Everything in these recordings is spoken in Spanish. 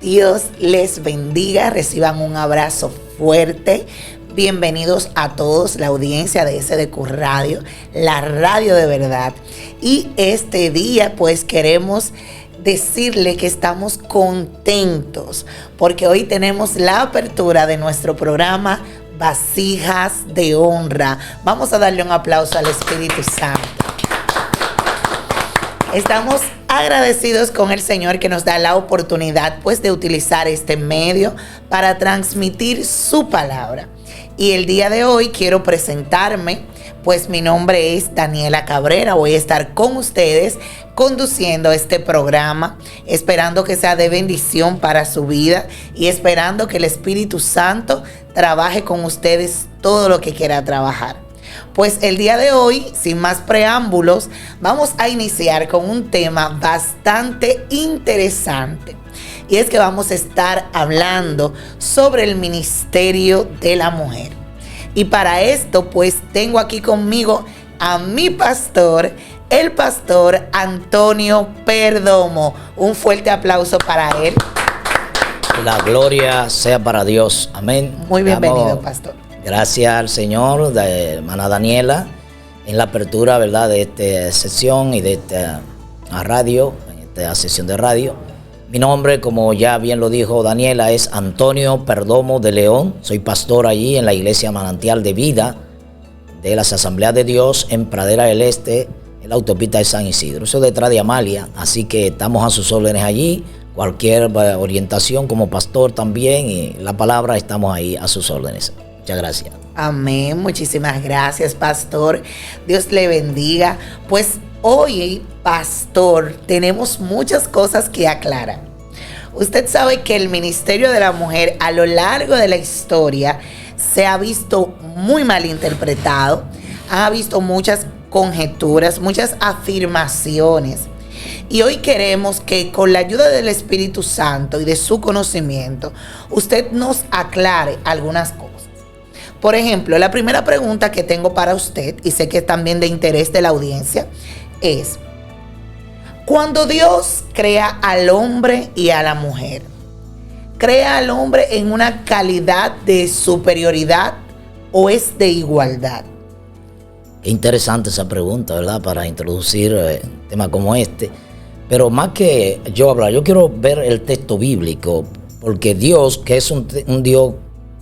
Dios les bendiga, reciban un abrazo fuerte. Bienvenidos a todos, la audiencia de SDQ Radio, la radio de verdad. Y este día pues queremos decirle que estamos contentos porque hoy tenemos la apertura de nuestro programa Vasijas de Honra. Vamos a darle un aplauso al Espíritu Santo. Estamos agradecidos con el Señor que nos da la oportunidad pues de utilizar este medio para transmitir su palabra. Y el día de hoy quiero presentarme, pues mi nombre es Daniela Cabrera. Voy a estar con ustedes conduciendo este programa, esperando que sea de bendición para su vida y esperando que el Espíritu Santo trabaje con ustedes todo lo que quiera trabajar. Pues el día de hoy, sin más preámbulos, vamos a iniciar con un tema bastante interesante. Y es que vamos a estar hablando sobre el ministerio de la mujer. Y para esto, pues tengo aquí conmigo a mi pastor, el pastor Antonio Perdomo. Un fuerte aplauso para él. La gloria sea para Dios. Amén. Muy bienvenido, pastor. Gracias al Señor, de hermana Daniela, en la apertura, ¿verdad?, de esta sesión y de esta radio, en esta sesión de radio. Mi nombre, como ya bien lo dijo Daniela, es Antonio Perdomo de León. Soy pastor allí en la iglesia Manantial de Vida de las Asambleas de Dios en Pradera del Este, en la autopista de San Isidro. Eso detrás de Amalia, así que estamos a sus órdenes allí. Cualquier orientación como pastor también y la palabra, estamos ahí a sus órdenes. Muchas gracias. Amén. Muchísimas gracias, pastor. Dios le bendiga. Pues hoy, pastor, tenemos muchas cosas que aclarar. Usted sabe que el ministerio de la mujer a lo largo de la historia se ha visto muy mal interpretado. Ha visto muchas conjeturas, muchas afirmaciones. Y hoy queremos que con la ayuda del Espíritu Santo y de su conocimiento, usted nos aclare algunas cosas. Por ejemplo, la primera pregunta que tengo para usted, y sé que es también de interés de la audiencia, es: cuando Dios crea al hombre y a la mujer, ¿crea al hombre en una calidad de superioridad o es de igualdad? Qué interesante esa pregunta, ¿verdad?, para introducir un tema como este. Pero más que yo hablar, yo quiero ver el texto bíblico, porque Dios, que es un Dios,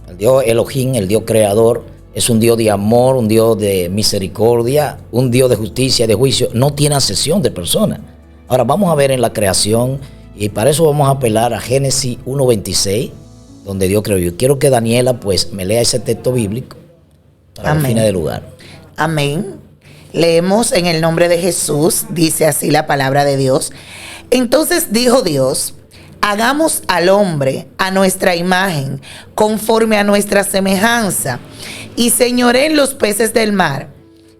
el Dios Elohim, el Dios creador, es un Dios de amor, un Dios de misericordia, un Dios de justicia, de juicio, no tiene acepción de personas. Ahora vamos a ver en la creación, y para eso vamos a apelar a Génesis 1:26, donde Dios creó. Yo quiero que Daniela pues me lea ese texto bíblico para los fines del lugar. Amén. Leemos en el nombre de Jesús, dice así la palabra de Dios. Entonces dijo Dios: hagamos al hombre a nuestra imagen, conforme a nuestra semejanza, y señoreen los peces del mar,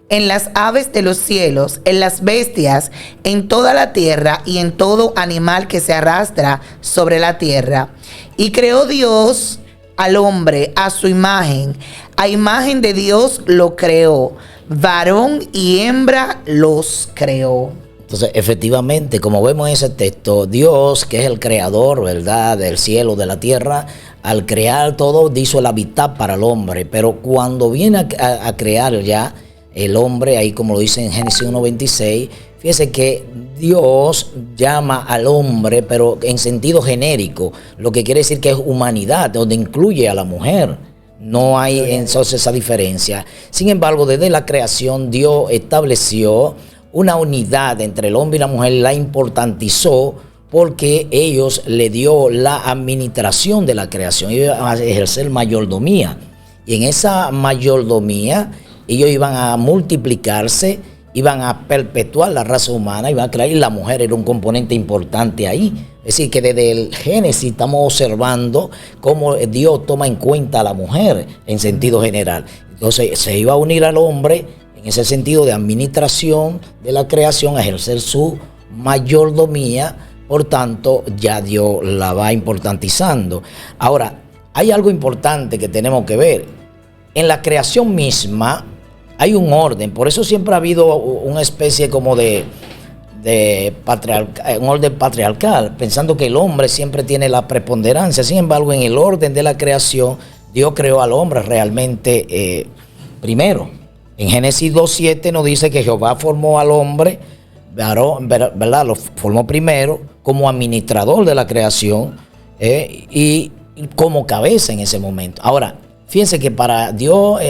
en las aves de los cielos, en las bestias, en toda la tierra y en todo animal que se arrastra sobre la tierra. Y creó Dios al hombre a su imagen, a imagen de Dios lo creó, varón y hembra los creó. Entonces, efectivamente, como vemos en ese texto, Dios, que es el creador, ¿verdad?, del cielo, de la tierra, al crear todo, hizo el hábitat para el hombre. Pero cuando viene a crear ya el hombre, ahí como lo dice en Génesis 1:26, fíjese que Dios llama al hombre, pero en sentido genérico, lo que quiere decir que es humanidad, donde incluye a la mujer. No hay entonces esa diferencia. Sin embargo, desde la creación, Dios estableció una unidad entre el hombre y la mujer, la importantizó porque ellos le dio la administración de la creación, ellos iban a ejercer mayordomía. Y en esa mayordomía, ellos iban a multiplicarse, iban a perpetuar la raza humana, iban a crear, y la mujer era un componente importante ahí. Es decir, que desde el Génesis estamos observando cómo Dios toma en cuenta a la mujer en sentido general. Entonces se iba a unir al hombre en ese sentido de administración de la creación, a ejercer su mayordomía. Por tanto, ya Dios la va importantizando. Ahora, hay algo importante que tenemos que ver. En la creación misma hay un orden. Por eso siempre ha habido una especie como de un orden patriarcal, pensando que el hombre siempre tiene la preponderancia. Sin embargo, en el orden de la creación, Dios creó al hombre realmente primero. En Génesis 2:7 nos dice que Jehová formó al hombre, ¿verdad? Lo formó primero como administrador de la creación y como cabeza en ese momento. Ahora, fíjense que para Dios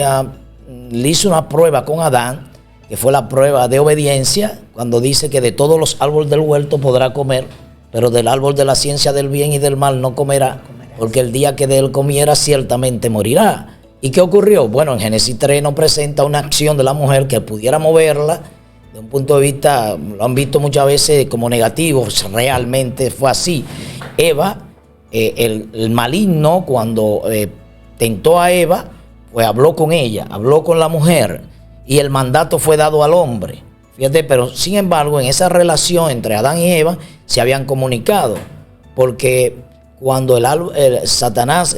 le hizo una prueba con Adán, que fue la prueba de obediencia, cuando dice que de todos los árboles del huerto podrá comer, pero del árbol de la ciencia del bien y del mal no comerá, porque el día que de él comiera ciertamente morirá. ¿Y qué ocurrió? Bueno, en Génesis 3 nos presenta una acción de la mujer que pudiera moverla, de un punto de vista, lo han visto muchas veces como negativo, realmente fue así. Eva, el maligno, cuando tentó a Eva, pues habló con ella, habló con la mujer, y el mandato fue dado al hombre. Fíjate, pero sin embargo, en esa relación entre Adán y Eva se habían comunicado, porque cuando Satanás,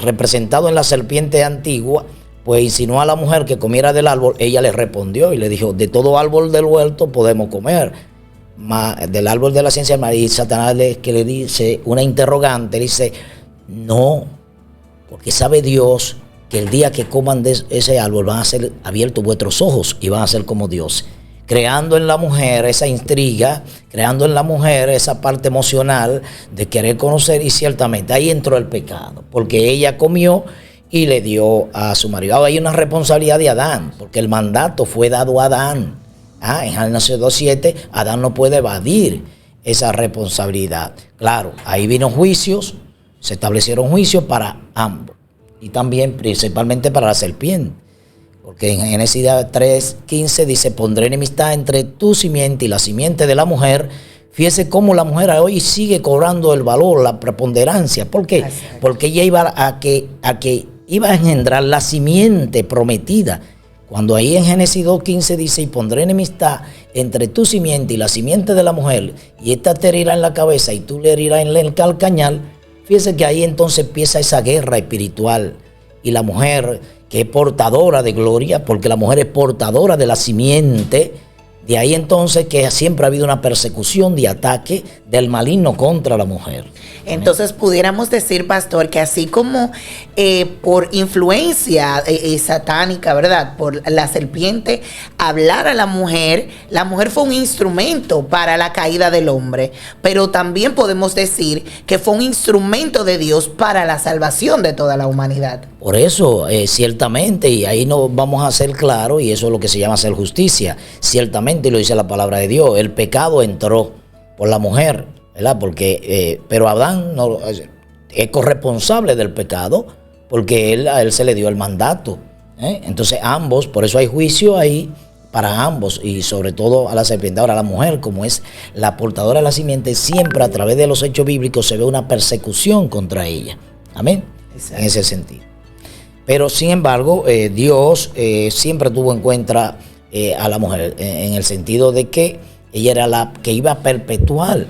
representado en la serpiente antigua, pues insinuó a la mujer que comiera del árbol, ella le respondió y le dijo, de todo árbol del huerto podemos comer, del árbol de la ciencia del mal. Y Satanás que le dice una interrogante, le dice, no, porque sabe Dios que el día que coman de ese árbol van a ser abiertos vuestros ojos y van a ser como Dios. Creando en la mujer esa intriga, creando en la mujer esa parte emocional de querer conocer, y ciertamente ahí entró el pecado, porque ella comió y le dio a su marido. Ahora hay una responsabilidad de Adán, porque el mandato fue dado a Adán. En Génesis 2:7, Adán no puede evadir esa responsabilidad. Claro, ahí vino juicios, se establecieron juicios para ambos, y también principalmente para la serpiente. Porque en Génesis 3:15 dice, pondré enemistad entre tu simiente y la simiente de la mujer. Fíjese cómo la mujer hoy sigue cobrando el valor, la preponderancia. ¿Por qué? Porque ella iba a que iba a engendrar la simiente prometida. Cuando ahí en Génesis 2:15 dice, y pondré enemistad entre tu simiente y la simiente de la mujer, y esta te herirá en la cabeza y tú le herirás en el calcañal. Fíjese que ahí entonces empieza esa guerra espiritual. Y la mujer, que es portadora de gloria, porque la mujer es portadora de la simiente, de ahí entonces que siempre ha habido una persecución de ataque del maligno contra la mujer. Entonces pudiéramos decir, pastor, que así como por influencia satánica, ¿verdad? Por la serpiente hablar a la mujer fue un instrumento para la caída del hombre, pero también podemos decir que fue un instrumento de Dios para la salvación de toda la humanidad. Por eso, ciertamente, y ahí nos vamos a hacer claro, y eso es lo que se llama hacer justicia. Ciertamente, y lo dice la palabra de Dios, el pecado entró por la mujer, ¿verdad? Porque, pero Adán no, es corresponsable del pecado, porque a él se le dio el mandato. Entonces ambos, por eso hay juicio ahí para ambos, y sobre todo a la serpiente. Ahora la mujer, como es la portadora de la simiente, siempre a través de los hechos bíblicos se ve una persecución contra ella. Amén. Exacto. En ese sentido. Pero sin embargo, Dios siempre tuvo en cuenta a la mujer, en el sentido de que ella era la que iba a perpetuar,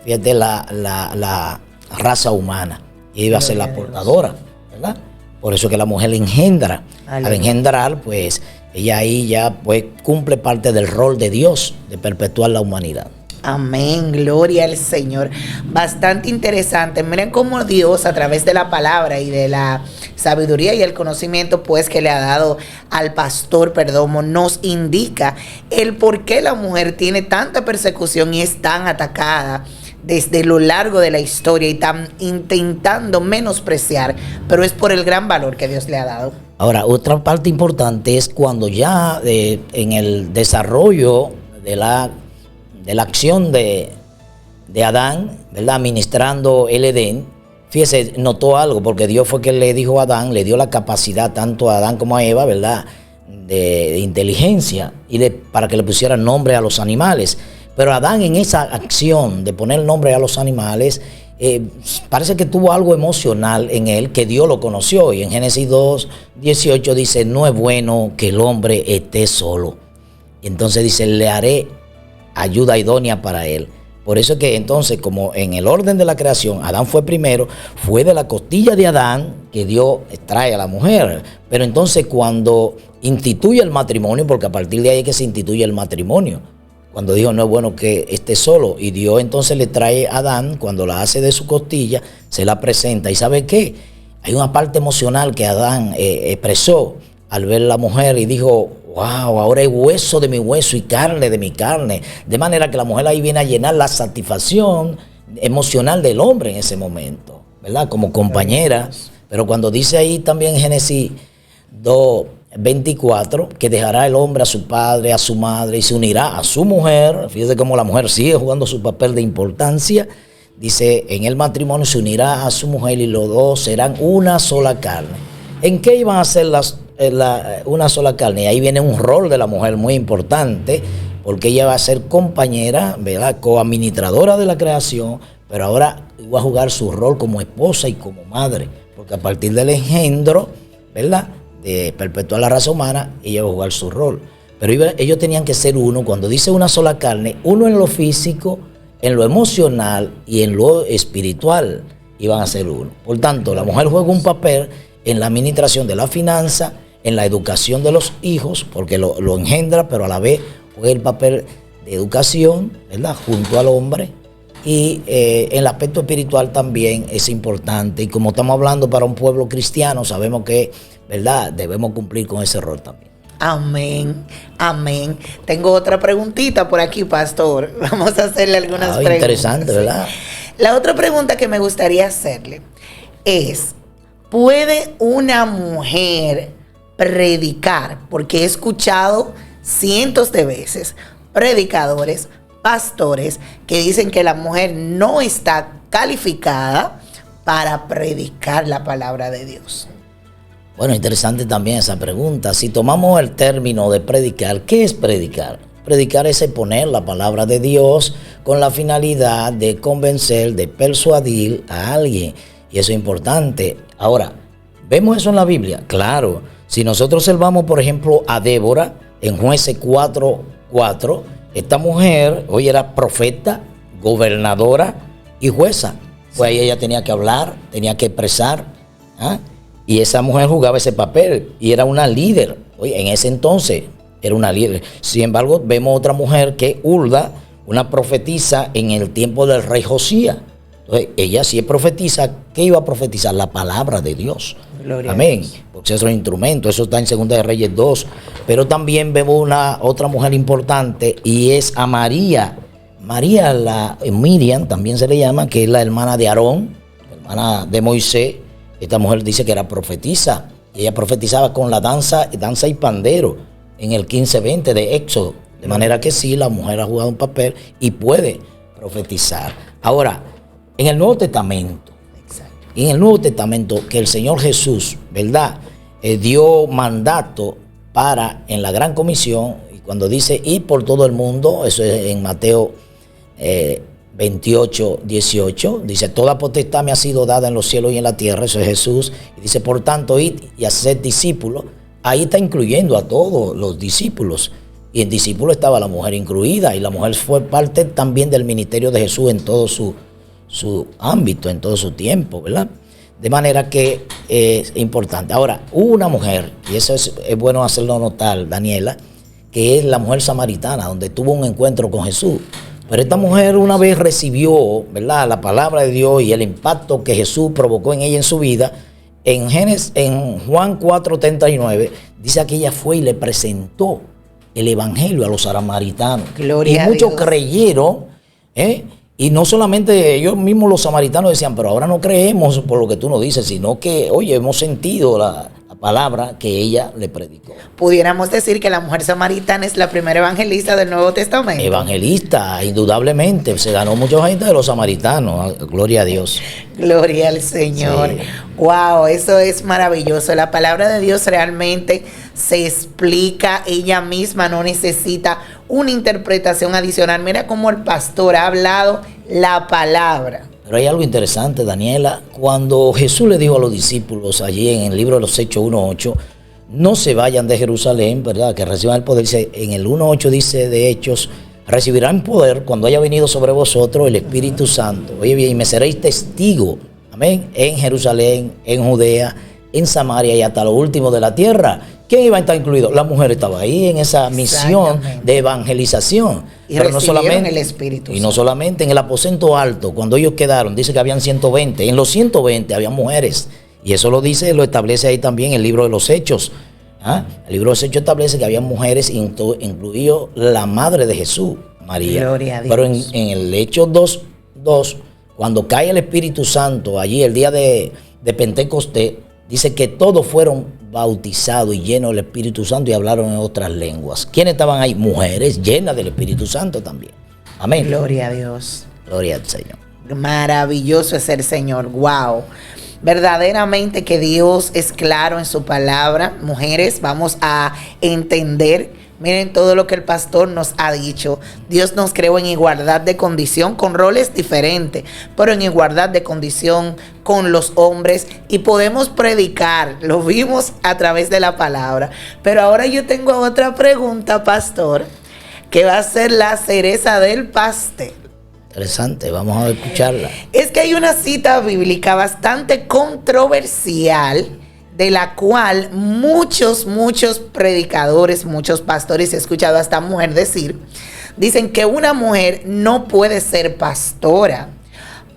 fíjate, la raza humana, y iba a ser la portadora, ¿verdad? Por eso que la mujer engendra. Al engendrar, pues ella ahí ya pues cumple parte del rol de Dios de perpetuar la humanidad. Amén, gloria al Señor. Bastante interesante. Miren cómo Dios, a través de la palabra y de la sabiduría y el conocimiento pues que le ha dado al pastor Perdomo, nos indica el por qué la mujer tiene tanta persecución y es tan atacada desde lo largo de la historia y tan intentando menospreciar, pero es por el gran valor que Dios le ha dado. Ahora, otra parte importante es cuando ya en el desarrollo de la acción de Adán, ¿verdad? Administrando el Edén, fíjese, notó algo, porque Dios fue quien le dijo a Adán, le dio la capacidad tanto a Adán como a Eva, ¿verdad? De inteligencia para que le pusieran nombre a los animales. Pero Adán, en esa acción de poner nombre a los animales, parece que tuvo algo emocional en él, que Dios lo conoció. Y en Génesis 2:18 dice, no es bueno que el hombre esté solo. Y entonces dice, le haré ayuda idónea para él. Por eso es que entonces, como en el orden de la creación, Adán fue primero, fue de la costilla de Adán que Dios trae a la mujer. Pero entonces cuando instituye el matrimonio, porque a partir de ahí es que se instituye el matrimonio, cuando dijo no es bueno que esté solo. Y Dios entonces le trae a Adán, cuando la hace de su costilla, se la presenta. ¿Y sabe qué? Hay una parte emocional que Adán expresó al ver a la mujer y dijo, wow, ahora es hueso de mi hueso y carne de mi carne. De manera que la mujer ahí viene a llenar la satisfacción emocional del hombre en ese momento, ¿verdad? Como compañera. Pero cuando dice ahí también en Génesis 2:24, que dejará el hombre a su padre, a su madre y se unirá a su mujer. Fíjese cómo la mujer sigue jugando su papel de importancia. Dice, en el matrimonio se unirá a su mujer y los dos serán una sola carne. ¿En qué iban a ser una sola carne? Y ahí viene un rol de la mujer muy importante, porque ella va a ser compañera, ¿verdad? Coadministradora de la creación, pero ahora va a jugar su rol como esposa y como madre, porque a partir del engendro, ¿verdad?, de perpetuar la raza humana, ella va a jugar su rol. Pero ellos tenían que ser uno. Cuando dice una sola carne, uno en lo físico, en lo emocional y en lo espiritual, iban a ser uno. Por tanto, la mujer juega un papel en la administración de la finanza, en la educación de los hijos, porque lo engendra, pero a la vez juega el papel de educación, ¿verdad?, junto al hombre. Y en el aspecto espiritual también es importante. Y como estamos hablando para un pueblo cristiano, sabemos que, ¿verdad?, debemos cumplir con ese rol también. Amén, amén. Tengo otra preguntita por aquí, pastor. Vamos a hacerle algunas preguntas. Interesante, ¿verdad? La otra pregunta que me gustaría hacerle es, ¿puede una mujer predicar? Porque he escuchado cientos de veces predicadores, pastores, que dicen que la mujer no está calificada para predicar la palabra de Dios. Bueno, interesante también esa pregunta. Si tomamos el término de predicar, ¿qué es predicar? Predicar es exponer la palabra de Dios con la finalidad de convencer, de persuadir a alguien. Y eso es importante. Ahora, ¿vemos eso en la Biblia? Claro. Si nosotros observamos, por ejemplo, a Débora en Jueces 4:4, esta mujer hoy era profeta, gobernadora y jueza. Pues ahí ella tenía que hablar, tenía que expresar, ¿ah? Y esa mujer jugaba ese papel y era una líder. Oye, en ese entonces era una líder. Sin embargo, vemos otra mujer que es Hulda, una profetisa en el tiempo del rey Josías. Entonces, ella sí es profetisa. ¿Qué iba a profetizar? La palabra de Dios. Gloria Amén. Porque eso es un instrumento. Eso está en 2 de Reyes 2. Pero también vemos otra mujer importante y es a María. María, Miriam, también se le llama, que es la hermana de Aarón, hermana de Moisés. Esta mujer dice que era profetisa. Y ella profetizaba con la danza y pandero en el 15:20 de Éxodo. De manera que sí, la mujer ha jugado un papel y puede profetizar. Ahora, en el Nuevo Testamento, en el Nuevo Testamento que el Señor Jesús, ¿verdad?, dio mandato en la Gran Comisión, y cuando dice ir por todo el mundo, eso es en Mateo 28:18, dice, toda potestad me ha sido dada en los cielos y en la tierra, eso es Jesús, y dice, por tanto, id y haced discípulos. Ahí está incluyendo a todos los discípulos, y en discípulo estaba la mujer incluida, y la mujer fue parte también del ministerio de Jesús en todo su ámbito, en todo su tiempo, ¿verdad? De manera que es importante. Ahora, hubo una mujer, y eso es bueno hacerlo notar, Daniela, que es la mujer samaritana, donde tuvo un encuentro con Jesús. Pero esta mujer una vez recibió, ¿verdad?, la palabra de Dios y el impacto que Jesús provocó en ella en su vida. En Juan 4:39 dice que ella fue y le presentó el evangelio a los samaritanos. Gloria a Dios. Y muchos creyeron, y no solamente ellos mismos los samaritanos decían, pero ahora no creemos por lo que tú nos dices, sino que, oye, hemos sentido la palabra que ella le predicó. Pudiéramos decir que la mujer samaritana es la primera evangelista del Nuevo Testamento. Evangelista, indudablemente. Se ganó mucha gente de los samaritanos. Gloria a Dios. Gloria al Señor. Sí. Wow, eso es maravilloso. La palabra de Dios realmente se explica ella misma, no necesita una interpretación adicional. Mira cómo el pastor ha hablado la palabra. Pero hay algo interesante, Daniela. Cuando Jesús le dijo a los discípulos allí en el libro de los Hechos 1:8, no se vayan de Jerusalén, ¿verdad?, que reciban el poder. Dice, en el 1:8 dice de Hechos, recibirán poder cuando haya venido sobre vosotros el Espíritu Santo. Oye bien, y me seréis testigo, amén, en Jerusalén, en Judea, en Samaria y hasta lo último de la tierra. ¿Quién iba a estar incluido? La mujer estaba ahí en esa misión de evangelización. Y pero no solamente el Espíritu Santo. Y no solamente en el aposento alto, cuando ellos quedaron, dice que habían 120. En los 120 había mujeres. Y eso lo establece ahí también el libro de los Hechos. El libro de los Hechos establece que había mujeres, incluido la madre de Jesús, María. Gloria a Dios. Pero en el Hechos 2, cuando cae el Espíritu Santo, allí el día de Pentecostés, dice que todos fueron bautizados y llenos del Espíritu Santo y hablaron en otras lenguas. ¿Quiénes estaban ahí? Mujeres llenas del Espíritu Santo también. Amén. Gloria a Dios. Gloria al Señor. Maravilloso es el Señor. Wow. Verdaderamente que Dios es claro en su palabra. Mujeres, vamos a entender. Miren todo lo que el pastor nos ha dicho. Dios nos creó en igualdad de condición, con roles diferentes, pero en igualdad de condición con los hombres, y podemos predicar. Lo vimos a través de la palabra. Pero ahora yo tengo otra pregunta, pastor, que va a ser la cereza del pastel. Interesante, vamos a escucharla. Es que hay una cita bíblica bastante controversial, de la cual muchos predicadores, muchos pastores, he escuchado a esta mujer decir, dicen que una mujer no puede ser pastora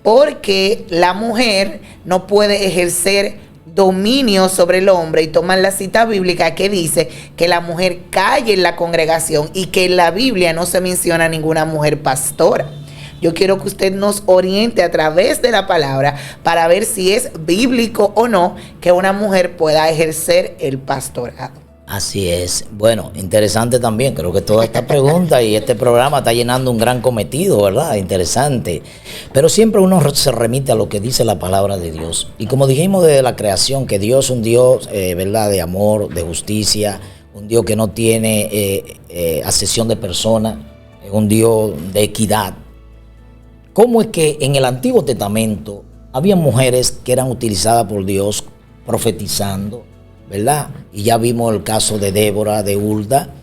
porque la mujer no puede ejercer dominio sobre el hombre, y toman la cita bíblica que dice que la mujer calle en la congregación y que en la Biblia no se menciona ninguna mujer pastora. Yo quiero que usted nos oriente a través de la palabra para ver si es bíblico o no que una mujer pueda ejercer el pastorado. Así es. Bueno, interesante también. Creo que toda esta pregunta y este programa está llenando un gran cometido, ¿verdad? Interesante. Pero siempre uno se remite a lo que dice la palabra de Dios. Y como dijimos desde la creación, que Dios es un Dios, ¿verdad?, de amor, de justicia, un Dios que no tiene acepción de personas, es un Dios de equidad. ¿Cómo es que en el Antiguo Testamento había mujeres que eran utilizadas por Dios profetizando, ¿verdad? Y ya vimos el caso de Débora, de Hulda,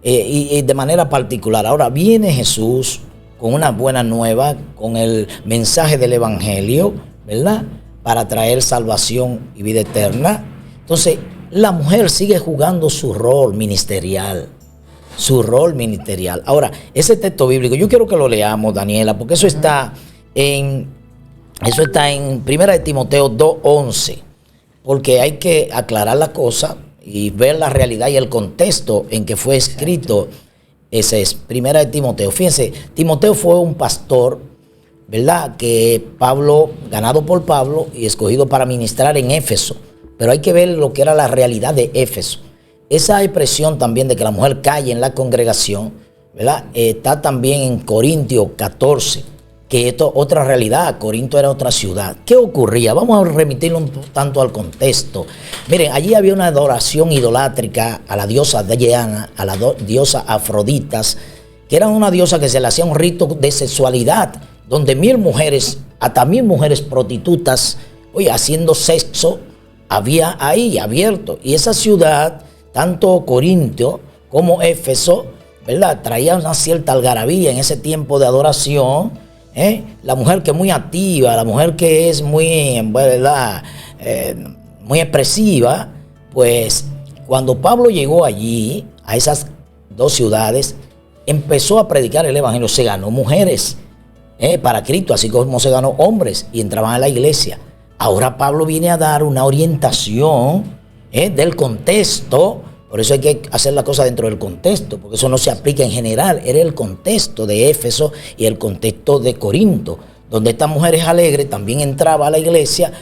y de manera particular. Ahora viene Jesús con una buena nueva, con el mensaje del Evangelio, ¿verdad?, para traer salvación y vida eterna. Entonces, la mujer sigue jugando su rol ministerial. Ahora, ese texto bíblico, yo quiero que lo leamos, Daniela, porque eso está en 1 de Timoteo 2:11, porque hay que aclarar la cosa y ver la realidad y el contexto en que fue escrito. Ese es 1 de Timoteo. Fíjense, Timoteo fue un pastor, ¿verdad?, que Pablo, ganado por Pablo y escogido para ministrar en Éfeso, pero hay que ver lo que era la realidad de Éfeso. Esa expresión también de que la mujer calle en la congregación, ¿verdad?, está también en Corintios 14, que esto es otra realidad. Corinto era otra ciudad. ¿Qué ocurría? Vamos a remitirlo un tanto al contexto. Miren, allí había una adoración idolátrica a la diosa Diana, a la diosa Afroditas, que era una diosa que se le hacía un rito de sexualidad, donde 1000 mujeres, hasta 1000 mujeres prostitutas, haciendo sexo, había ahí abierto. Y esa ciudad, tanto Corinto como Éfeso, ¿verdad?, traía una cierta algarabía en ese tiempo de adoración. La mujer que es muy activa, la mujer que es muy, ¿verdad?, muy expresiva. Pues cuando Pablo llegó allí, a esas dos ciudades, empezó a predicar el Evangelio. Se ganó mujeres para Cristo, así como se ganó hombres y entraban a la iglesia. Ahora Pablo viene a dar una orientación del contexto. Por eso hay que hacer la cosa dentro del contexto, porque eso no se aplica en general. Era el contexto de Éfeso y el contexto de Corinto, donde estas mujeres alegres también entraban a la iglesia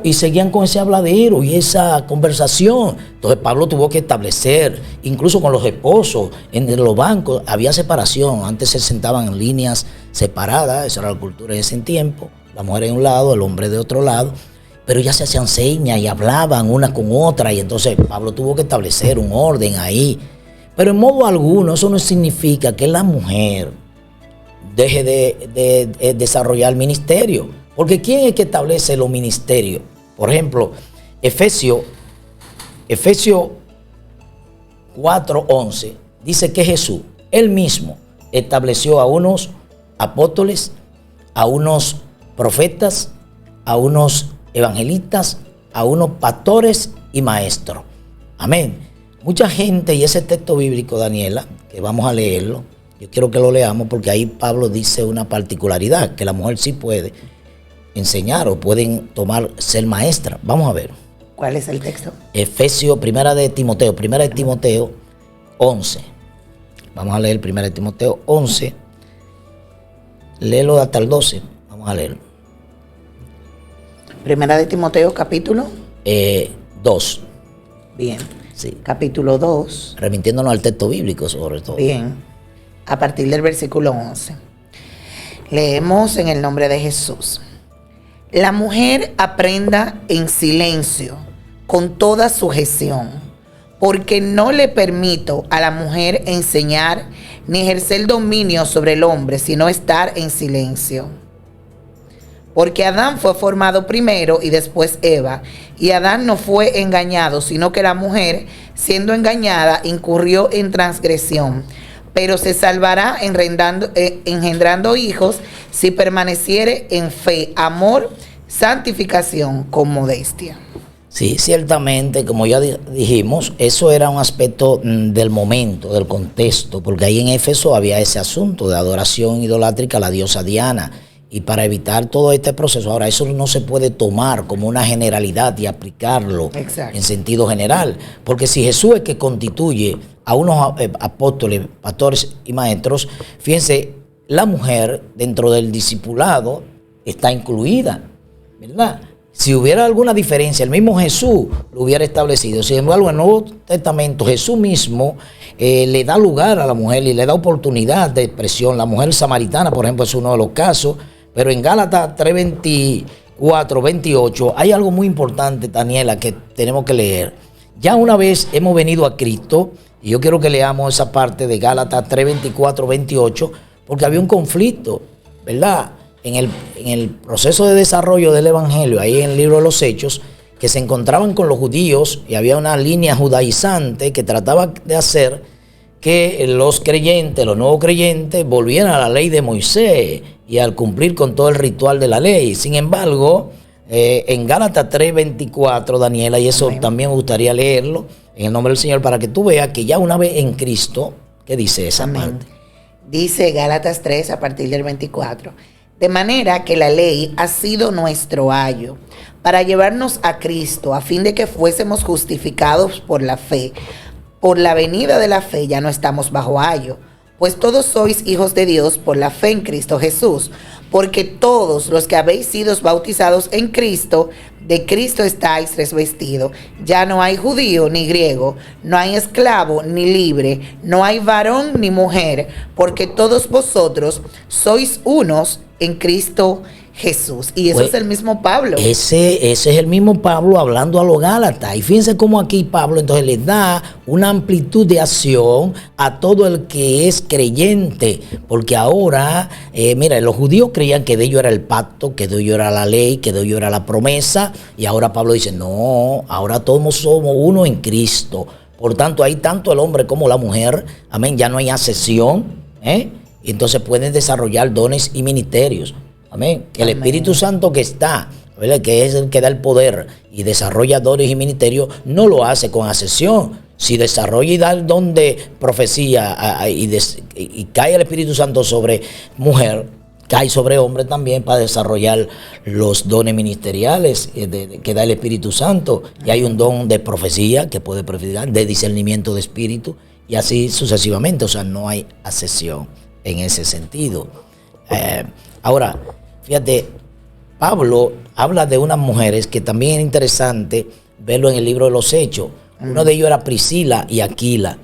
y seguían con ese habladero y esa conversación. Entonces Pablo tuvo que establecer, incluso con los esposos, en los bancos había separación. Antes se sentaban en líneas separadas, esa era la cultura en ese tiempo. La mujer de un lado, el hombre de otro lado. Pero ya se hacían señas y hablaban una con otra, y entonces Pablo tuvo que establecer un orden ahí. Pero en modo alguno eso no significa que la mujer deje de desarrollar el ministerio. Porque ¿quién es que establece los ministerios? Por ejemplo, Efesios 4:11 dice que Jesús, él mismo, estableció a unos apóstoles, a unos profetas, a unos evangelistas, a unos pastores y maestros. Amén. Mucha gente, y ese texto bíblico, Daniela, que vamos a leerlo, yo quiero que lo leamos porque ahí Pablo dice una particularidad, que la mujer sí puede enseñar o pueden ser maestra. Vamos a ver. ¿Cuál es el texto? Efesios, primera de Timoteo 11. Vamos a leer primera de Timoteo 11. Léelo hasta el 12. Vamos a leerlo. Primera de Timoteo, capítulo 2. Bien. Sí. Capítulo 2. Remitiéndonos al texto bíblico sobre todo. Bien. A partir del versículo 11. Leemos en el nombre de Jesús. La mujer aprenda en silencio, con toda sujeción, porque no le permito a la mujer enseñar ni ejercer dominio sobre el hombre, sino estar en silencio. Porque Adán fue formado primero y después Eva, y Adán no fue engañado, sino que la mujer, siendo engañada, incurrió en transgresión. Pero se salvará engendrando hijos si permaneciere en fe, amor, santificación con modestia. Sí, ciertamente, como ya dijimos, eso era un aspecto del momento, del contexto, porque ahí en Éfeso había ese asunto de adoración idolátrica a la diosa Diana. Y para evitar todo este proceso, ahora eso no se puede tomar como una generalidad y aplicarlo en sentido general. Porque si Jesús es que constituye a unos apóstoles, pastores y maestros, fíjense, la mujer dentro del discipulado está incluida, ¿verdad? Si hubiera alguna diferencia, el mismo Jesús lo hubiera establecido. Sin embargo, en el Nuevo Testamento, Jesús mismo le da lugar a la mujer y le da oportunidad de expresión. La mujer samaritana, por ejemplo, es uno de los casos. Pero en Gálatas 3:24, 28, hay algo muy importante, Daniela, que tenemos que leer. Ya una vez hemos venido a Cristo, y yo quiero que leamos esa parte de Gálatas 3:24, 28, porque había un conflicto, ¿verdad? En el proceso de desarrollo del Evangelio, ahí en el libro de los Hechos, que se encontraban con los judíos, y había una línea judaizante que trataba de hacer que los creyentes, los nuevos creyentes, volvieran a la ley de Moisés y al cumplir con todo el ritual de la ley. Sin embargo, en Gálatas 3:24, Daniela, y eso también me gustaría leerlo, en el nombre del Señor, para que tú veas que ya una vez en Cristo, ¿qué dice esa parte? Dice Gálatas 3 a partir del 24. De manera que la ley ha sido nuestro ayo para llevarnos a Cristo, a fin de que fuésemos justificados por la fe. Por la venida de la fe ya no estamos bajo ayo, pues todos sois hijos de Dios por la fe en Cristo Jesús, porque todos los que habéis sido bautizados en Cristo, de Cristo estáis revestidos. Ya no hay judío ni griego, no hay esclavo ni libre, no hay varón ni mujer, porque todos vosotros sois unos en Cristo Jesús. Y eso es el mismo Pablo. Ese es el mismo Pablo hablando a los Gálatas. Y fíjense cómo aquí Pablo entonces le da una amplitud de acción a todo el que es creyente. Porque ahora, mira, los judíos creían que de ellos era el pacto, que de ellos era la ley, que de ellos era la promesa. Y ahora Pablo dice, no, ahora todos somos uno en Cristo. Por tanto, hay tanto el hombre como la mujer. Amén, ya no hay asesión. Y entonces pueden desarrollar dones y ministerios. Amén. El Espíritu Santo que está, ¿verdad?, que es el que da el poder y desarrolla dones y ministerios, no lo hace con asesión. Si desarrolla y da el don de profecía y cae el Espíritu Santo sobre mujer, cae sobre hombre también para desarrollar los dones ministeriales que da el Espíritu Santo. Y hay un don de profecía que puede profetizar, de discernimiento de espíritu y así sucesivamente. O sea, no hay asesión en ese sentido. Ahora, fíjate, Pablo habla de unas mujeres que también es interesante verlo en el libro de los Hechos. Uno de ellos era Priscila y Aquila.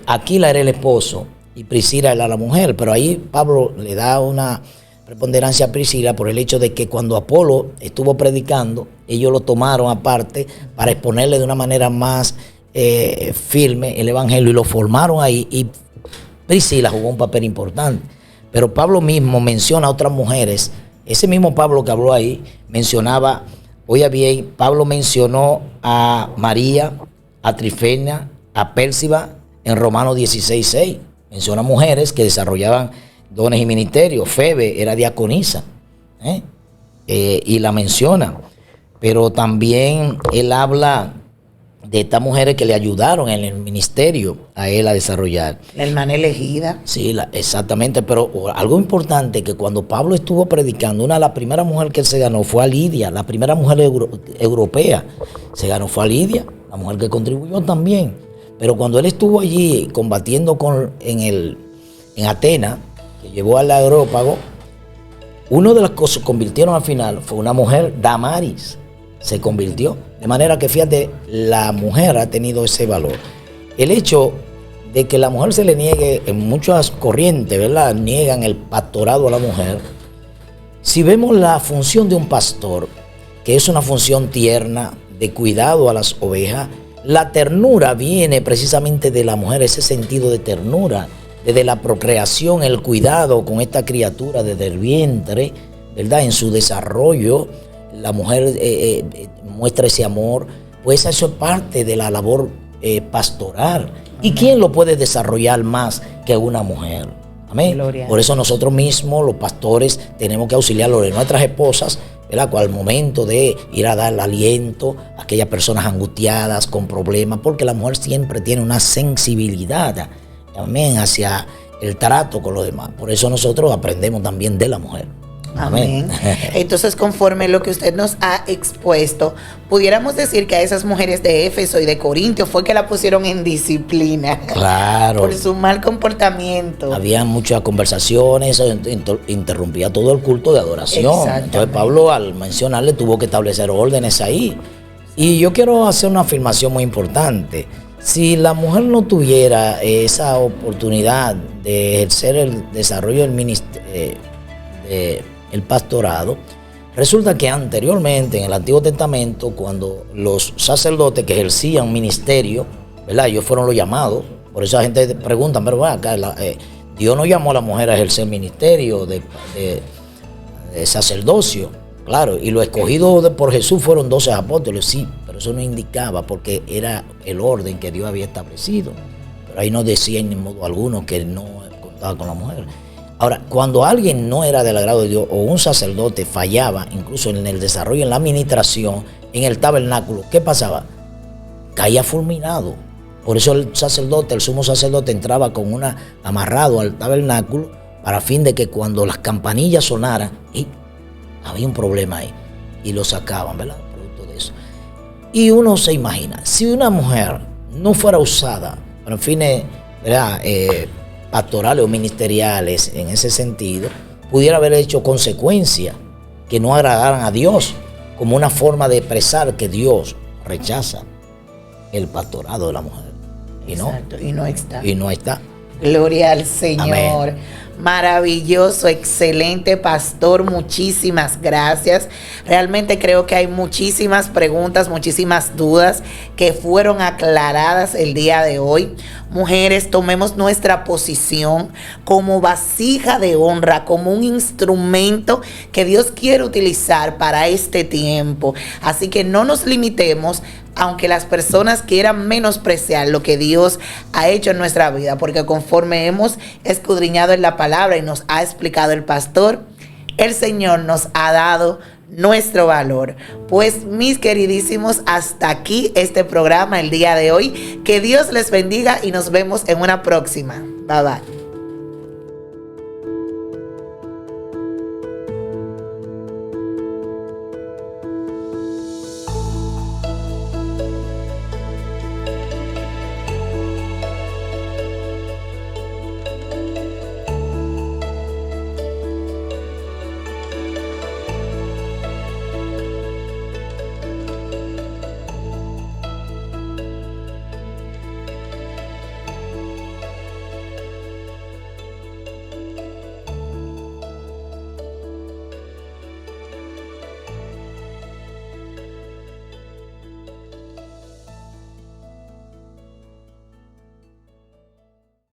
Aquila era el esposo y Priscila era la mujer, pero ahí Pablo le da una preponderancia a Priscila por el hecho de que cuando Apolo estuvo predicando, ellos lo tomaron aparte para exponerle de una manera más firme el evangelio y lo formaron ahí, y Priscila jugó un papel importante. Pero Pablo mismo menciona a otras mujeres. Ese mismo Pablo que habló ahí mencionaba, oiga bien, Pablo mencionó a María, a Trifena, a Pérsiba en Romanos 16:6. Menciona mujeres que desarrollaban dones y ministerios. Febe era diaconisa, y la menciona. pero también él habla de estas mujeres que le ayudaron en el ministerio a él a desarrollar. La hermana elegida. Sí, exactamente, pero algo importante que cuando Pablo estuvo predicando, una de las primeras mujeres que él se ganó fue a Lidia, la primera mujer europea se ganó fue a Lidia, la mujer que contribuyó también. Pero cuando él estuvo allí combatiendo en Atenas, que llevó al Areópago, una de las cosas que convirtieron al final fue una mujer, Damaris, se convirtió. De manera que fíjate, la mujer ha tenido ese valor. El hecho de que la mujer se le niegue en muchas corrientes, ¿verdad? Niegan el pastorado a la mujer. Si vemos la función de un pastor, que es una función tierna, de cuidado a las ovejas, la ternura viene precisamente de la mujer, ese sentido de ternura, desde la procreación, el cuidado con esta criatura desde el vientre, ¿verdad? En su desarrollo, la mujer muestra ese amor, pues eso es parte de la labor pastoral. ¿Y quién lo puede desarrollar más que una mujer? Amén. Gloria. Por eso nosotros mismos, los pastores, tenemos que auxiliar a nuestras esposas, ¿verdad? Al momento de ir a dar aliento a aquellas personas angustiadas, con problemas, porque la mujer siempre tiene una sensibilidad, amén, hacia el trato con los demás. Por eso nosotros aprendemos también de la mujer. Amén. Entonces, conforme lo que usted nos ha expuesto, pudiéramos decir que a esas mujeres de Éfeso y de Corintio fue que la pusieron en disciplina. Claro. Por su mal comportamiento. Había muchas conversaciones, eso interrumpía todo el culto de adoración. Entonces Pablo, al mencionarle, tuvo que establecer órdenes ahí. Y yo quiero hacer una afirmación muy importante. Si la mujer no tuviera esa oportunidad de ejercer el desarrollo del ministerio, el pastorado, resulta que anteriormente en el Antiguo Testamento, cuando los sacerdotes que ejercían ministerio, ¿verdad? Ellos fueron los llamados. Por eso la gente pregunta, pero acá, Dios no llamó a la mujer a ejercer ministerio de sacerdocio, claro, y los escogidos por Jesús fueron 12 apóstoles, sí, pero eso no indicaba porque era el orden que Dios había establecido. Pero ahí no decía en modo alguno que no contaba con la mujer. Ahora, cuando alguien no era del agrado de Dios o un sacerdote fallaba, incluso en el desarrollo, en la administración, en el tabernáculo, ¿qué pasaba? Caía fulminado. Por eso el sacerdote, el sumo sacerdote, entraba amarrado al tabernáculo para fin de que cuando las campanillas sonaran, había un problema ahí y lo sacaban, ¿verdad? Producto de eso. Y uno se imagina, si una mujer no fuera usada para fines, ¿verdad? Pastorales o ministeriales en ese sentido, pudiera haber hecho consecuencias que no agradaran a Dios, como una forma de expresar que Dios rechaza el pastorado de la mujer. Y no. Exacto, y no está. Y no está. Gloria al Señor. Amén. Maravilloso, excelente pastor, muchísimas gracias. Realmente creo que hay muchísimas preguntas, muchísimas dudas que fueron aclaradas el día de hoy. Mujeres, tomemos nuestra posición como vasija de honra, como un instrumento que Dios quiere utilizar para este tiempo. Así que no nos limitemos, aunque las personas quieran menospreciar lo que Dios ha hecho en nuestra vida, porque conforme hemos escudriñado en la palabra y nos ha explicado el pastor, el Señor nos ha dado nuestro valor. Pues mis queridísimos, hasta aquí este programa el día de hoy. Que Dios les bendiga y nos vemos en una próxima. Bye bye.